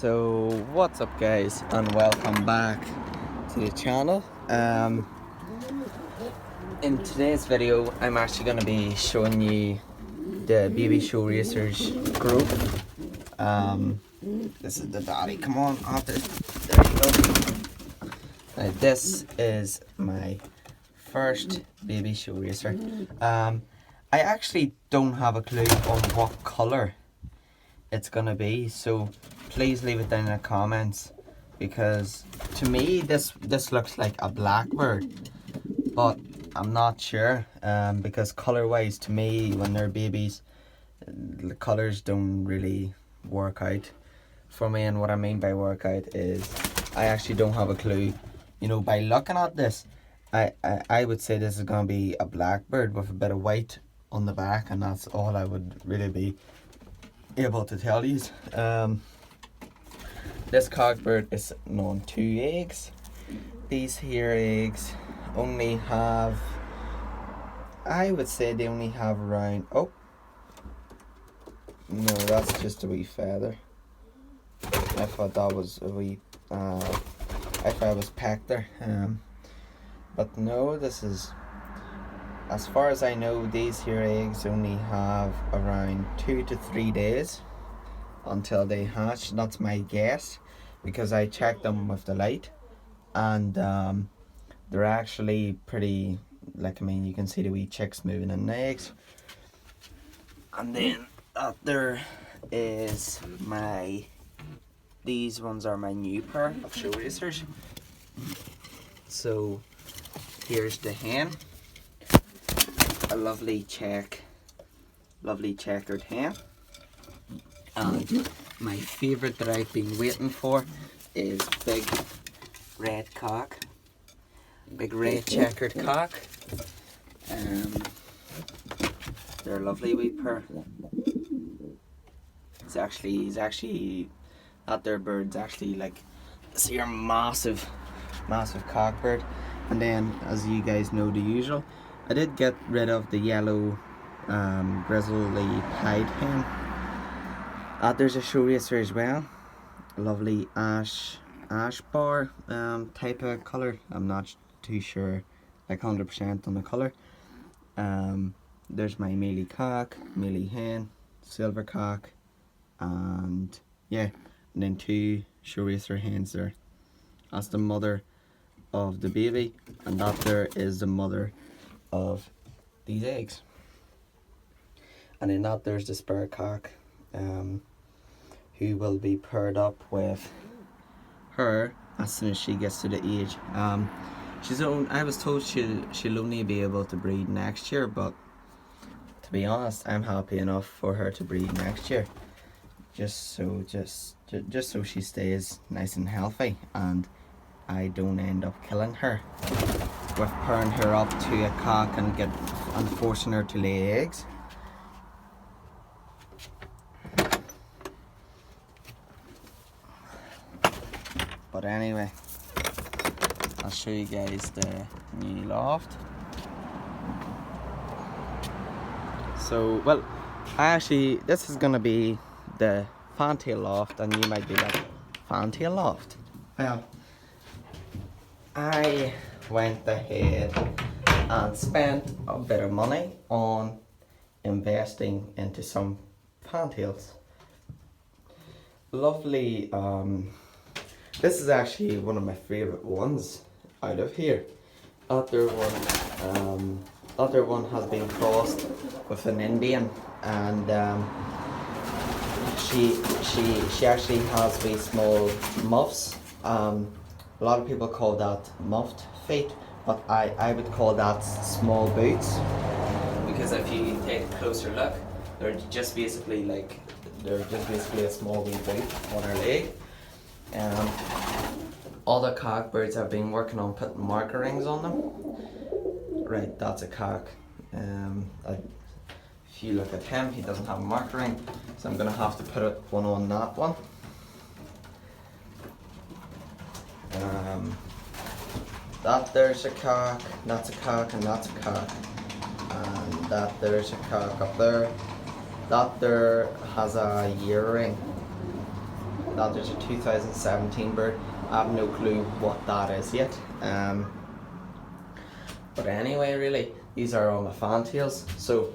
So what's up guys, and welcome back to the channel. In today's video I'm actually going to be showing you the baby show racers growth. This is the daddy, come on, after, there you go. Now this is my first baby show racer. I actually don't have a clue on what colour it's gonna be, so please leave it down in the comments, because to me this looks like a blackbird, but I'm not sure, because color wise to me when they're babies the colors don't really work out for me. And what I mean by work out is I actually don't have a clue. You know, by looking at this I would say this is gonna be a blackbird with a bit of white on the back, and that's all I would really be able to tell you. This cockbird is sitting on 2 eggs. These here eggs only have, I would say they only have around, oh no, that's just a wee feather. I thought that was a wee I thought it was pecked there, but no, this is, as far as I know, these here eggs only have around 2 to 3 days until they hatch. That's my guess, because I checked them with the light, and they're actually pretty, like, I mean, you can see the wee chicks moving in the eggs. And then that there is my, these ones are my new pair of show racers. So here's the hen. A lovely checkered hen. And my favourite that I've been waiting for is big red cock. Big red checkered cock. They're a lovely wee pair. He's actually, that there bird's actually like, this here massive cockbird. And then, as you guys know, the usual, I did get rid of the yellow grizzly pied hen. There's a show racer as well, a lovely ash bar type of colour. I'm not too sure, like 100% on the colour. There's my mealy cock, mealy hen, silver cock, and yeah, and then 2 show racer hens there. That's the mother of the baby, and that there is the mother of these eggs. And then that there's the spare cock, who will be paired up with her as soon as she gets to the age. I was told she'll only be able to breed next year, but to be honest, I'm happy enough for her to breed next year, just so she stays nice and healthy, and I don't end up killing her with pairing her up to a cock and forcing her to lay eggs. But anyway, I'll show you guys the new loft. So, well, this is gonna be the Fantail loft, and you might be like, Fantail loft? Well, I went ahead and spent a bit of money on investing into some fantails. Lovely, this is actually one of my favourite ones out of here. Other one has been crossed with an Indian, and she actually has these small muffs. A lot of people call that muffed feet, but I would call that small boots, because if you take a closer look, they're just basically a small wee boot on her leg. Other cockbirds have been working on putting marker rings on them. Right, that's a cock. If you look at him, he doesn't have a marker ring, so I'm gonna have to put one on that one. That there's a cock, that's a cock, and that's a cock. And that there's a cock up there. That there has a ear ring. that there's a 2017 bird. I have no clue what that is yet. But anyway, really, these are all my fantails. So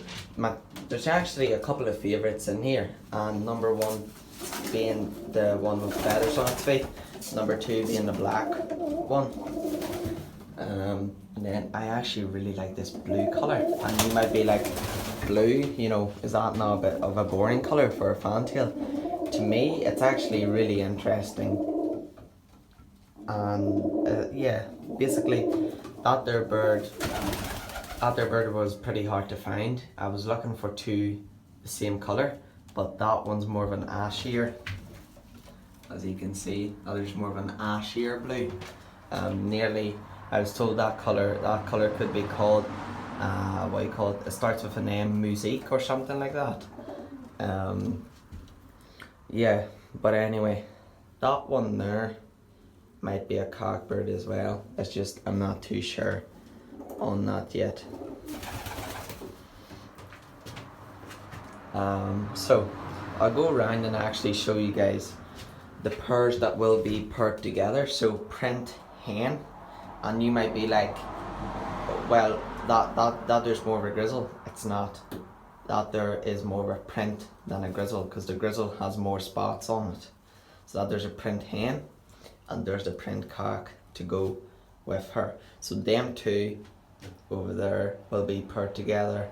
there's actually a couple of favourites in here, and number one being the one with feathers on its feet, number two being the black one. And then I actually really like this blue colour, and you might be like, blue, you know, is that not a bit of a boring colour for a fantail? To me, it's actually really interesting. And yeah, basically that there bird was pretty hard to find. I was looking for two the same colour, but that one's more of an ashier, as you can see. There's more of an ashier blue. I was told that colour could be called what do you call it? It starts with an M, musique or something like that. Yeah, but anyway, that one there might be a cockbird as well. It's just I'm not too sure on that yet. So I'll go around and actually show you guys the pairs that will be paired together. So print hen, and you might be like, well, that there's more of a grizzle. It's not. That there is more of a print than a grizzle, because the grizzle has more spots on it. So that there's a print hen, and there's the print cock to go with her. So them two over there will be paired together.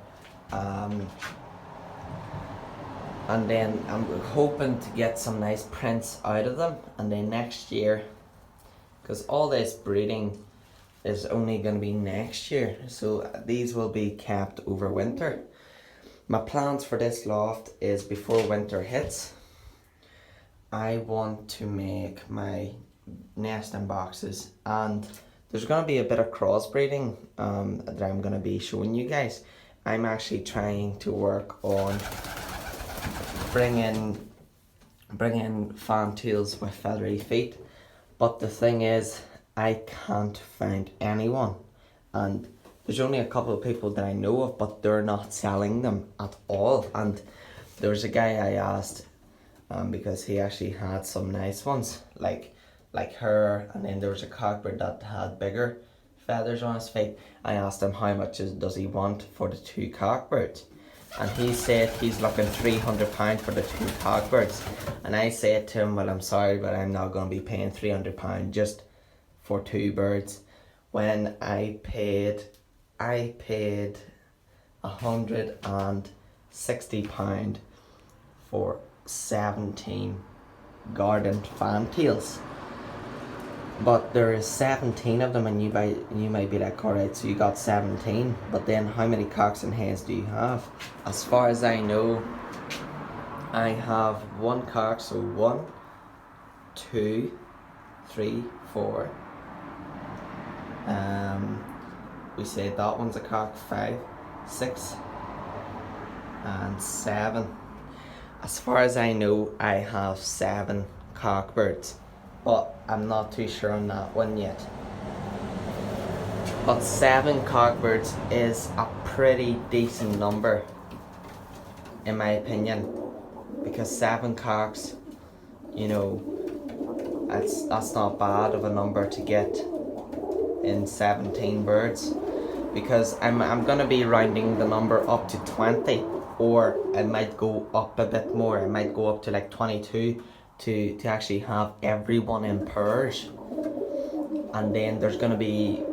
And then I'm hoping to get some nice prints out of them, and then next year, because all this breeding is only going to be next year, so these will be kept over winter. My plans for this loft is before winter hits, I want to make my nesting boxes, and there's going to be a bit of crossbreeding that I'm going to be showing you guys. I'm actually trying to work on bringing fantails with feathery feet, but the thing is, I can't find anyone, and there's only a couple of people that I know of, but they're not selling them at all. And there's a guy I asked, because he actually had some nice ones, like her, and then there was a cockbird that had bigger feathers on his feet. I asked him how much does he want for the two cockbirds, and he said he's looking £300 for the two cockbirds. And I said to him, well, I'm sorry, but I'm not going to be paying £300 just for two birds, when I paid £160 for 17 garden fantails. But there is 17 of them, and you might be like, alright, so you got 17, but then how many cocks and hens do you have? As far as I know, I have one cock, so 1, 2, 3, 4. We said that one's a cock, 5, 6, and 7. As far as I know, I have 7 cockbirds, but I'm not too sure on that one yet. But 7 cockbirds is a pretty decent number, in my opinion, because 7 cocks, you know, that's not bad of a number to get in 17 birds, because I'm gonna be rounding the number up to 20, or I might go up a bit more. I might go up to like 22 to actually have everyone in pairs. And then there's gonna be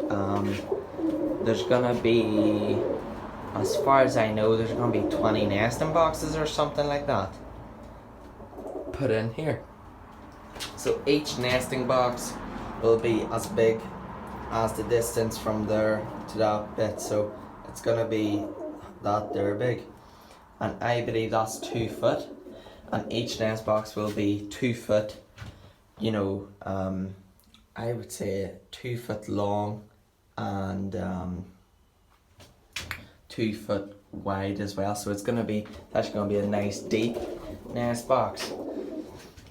as far as I know, there's gonna be 20 nesting boxes or something like that put in here. So each nesting box will be as big as the distance from there to that bit, so it's gonna be that there big, and I believe that's 2 foot, and each nest box will be 2 foot, you know, I would say 2 foot long and 2 foot wide as well. So it's actually gonna be a nice deep nest box.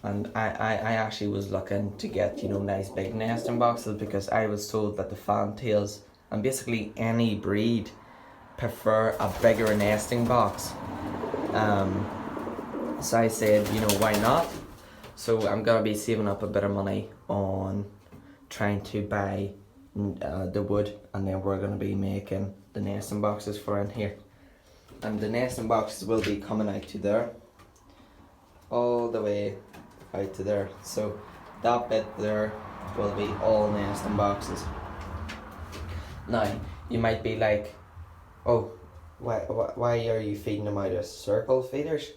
And I actually was looking to get, you know, nice big nesting boxes, because I was told that the fantails, and basically any breed, prefer a bigger nesting box. So I said, you know, why not? So I'm gonna be saving up a bit of money on trying to buy the wood, and then we're gonna be making the nesting boxes for in here. And the nesting boxes will be coming out to there, all the way out to there. So that bit there will be all nesting boxes. Now you might be like, oh, why are you feeding them out of circle feeders?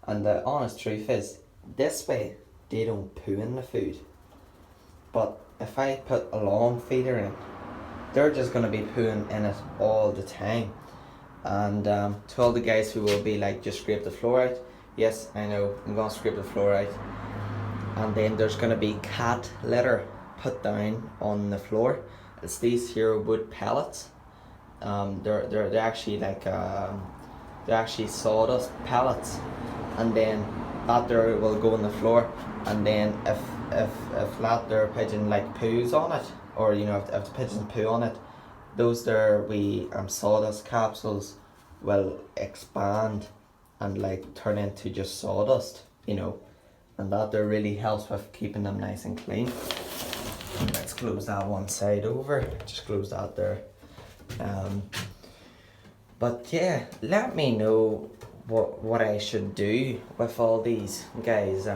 And the honest truth is, this way they don't poo in the food. But if I put a long feeder in, they're just going to be pooing in it all the time. And to all the guys who will be like, just scrape the floor out. Yes, I know, I'm going to scrape the floor out. And then there's going to be cat litter put down on the floor. It's these here wood pellets. They're actually like they're actually sawdust pellets, and then that there will go on the floor. And then if that there pigeon like poos on it, or you know, if the pigeons poo on it, those there sawdust capsules will expand and like turn into just sawdust, you know, and that there really helps with keeping them nice and clean. Let's close that one side over, just close that there. But yeah, let me know what I should do with all these guys.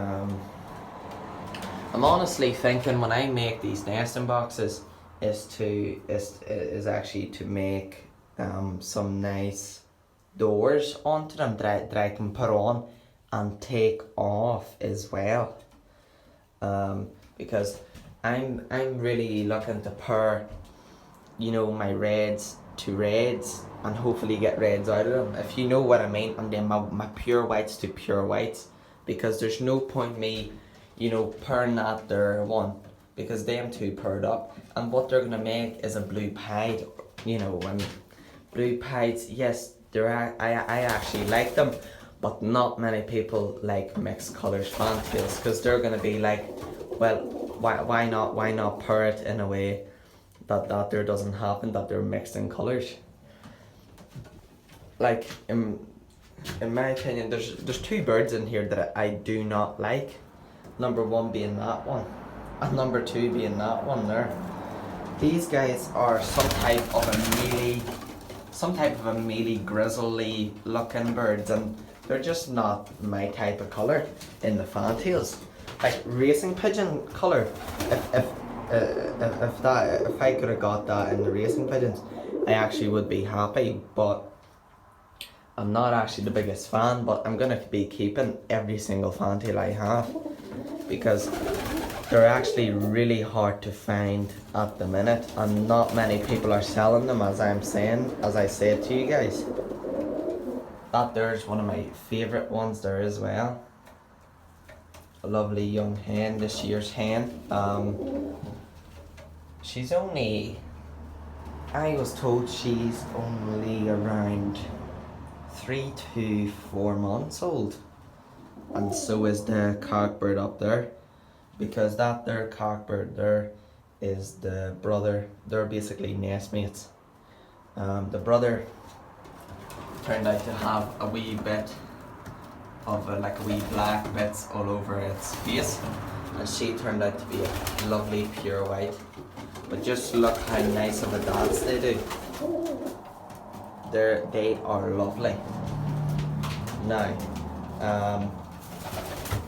I'm honestly thinking when I make these nesting boxes is actually to make some nice doors onto them that I can put on and take off as well. Because I'm really looking to pair, you know, my reds to reds and hopefully get reds out of them, if you know what I mean, and then my pure whites to pure whites, because there's no point me, you know, pairing that there one, because them two paired up, and what they're gonna make is a blue pied, you know. And blue pieds, yes, I actually like them, but not many people like mixed colours fantails, because they're gonna be like, well, why not pair it in a way that there doesn't happen, that they're mixed in colours. Like in my opinion, there's two birds in here that I do not like. Number one being that one, and number two being that one there. These guys are some type of a mealy grizzly looking birds, and they're just not my type of colour in the fantails. Like racing pigeon colour, if I could have got that in the racing pigeons, I actually would be happy. But I'm not actually the biggest fan, but I'm gonna be keeping every single fantail I have, because they're actually really hard to find at the minute, and not many people are selling them, as I said to you guys. That there's one of my favourite ones there as well. A lovely young hen, this year's hen. She's only, I was told she's only around 3 to 4 months old, and so is the cockbird up there, because that there cockbird there is the brother. They're basically nestmates. The brother turned out to have a wee bit of like a wee black bits all over its face, and she turned out to be a lovely pure white. But just look how nice of a dance they do. They are lovely. Now,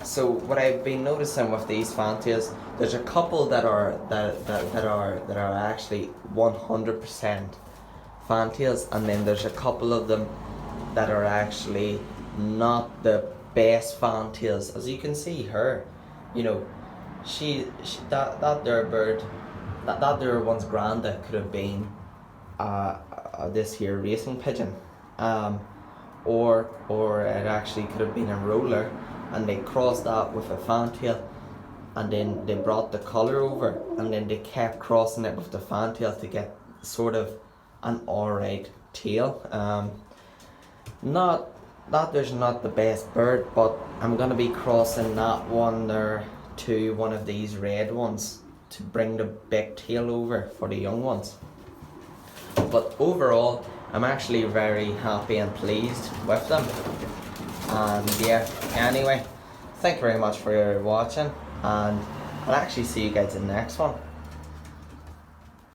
so what I've been noticing with these fantails, there's a couple that are actually 100% fantails, and then there's a couple of them that are actually not the best fantails. As you can see her, you know, that there bird, that there one's granda could have been this here racing pigeon, or it actually could have been a roller, and they crossed that with a fantail, and then they brought the colour over, and then they kept crossing it with the fantail to get sort of an alright tail. Not that there's not the best bird, but I'm gonna be crossing that one there to one of these red ones to bring the big tail over for the young ones. But overall, I'm actually very happy and pleased with them. And yeah, anyway, thank you very much for watching, and I'll actually see you guys in the next one.